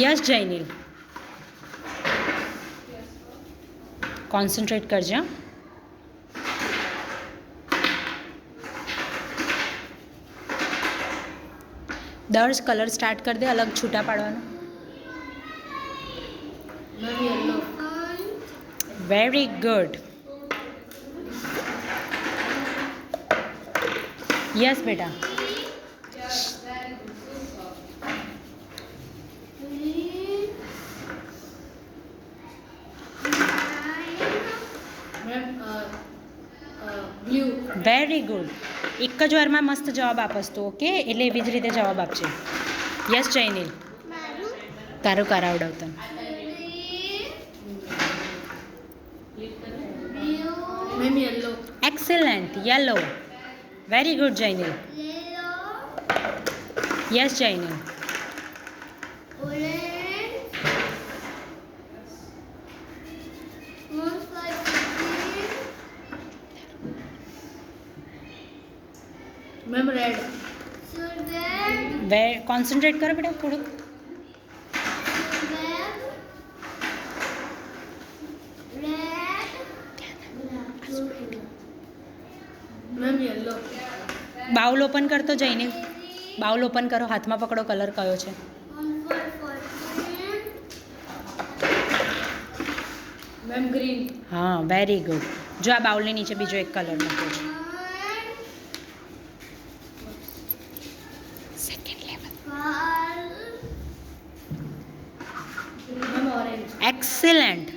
Yes જયનીલ, concentrate કરજો. દર્શ colour start કરી દે, અલગ છૂટા પાડવાનો. Very good. યસ બેટા. Very good. એક જ વારમાં મસ્ત જવાબ આપસ તો, ઓકે? એટલે એવી જ રીતે જવાબ આપજે. યસ જયનીલ, તારું કરાવડાવતા. Excellent. Yellow. Very good Jaynil. Yes Jaynil. Ma'am red. Concentrate કરો બેટા થોડુંક. Ma'am yellow. બાઉલ ઓપન કરતો જઈને, બાઉલ ઓપન કરો, હાથમાં પકડો, કલર કયો છે. Ma'am green. હા વેરી ગુડ. જો આ બાઉલની નીચે બીજો એક કલર મૂક્યો છે. Second level. Ma'am orange. Excellent.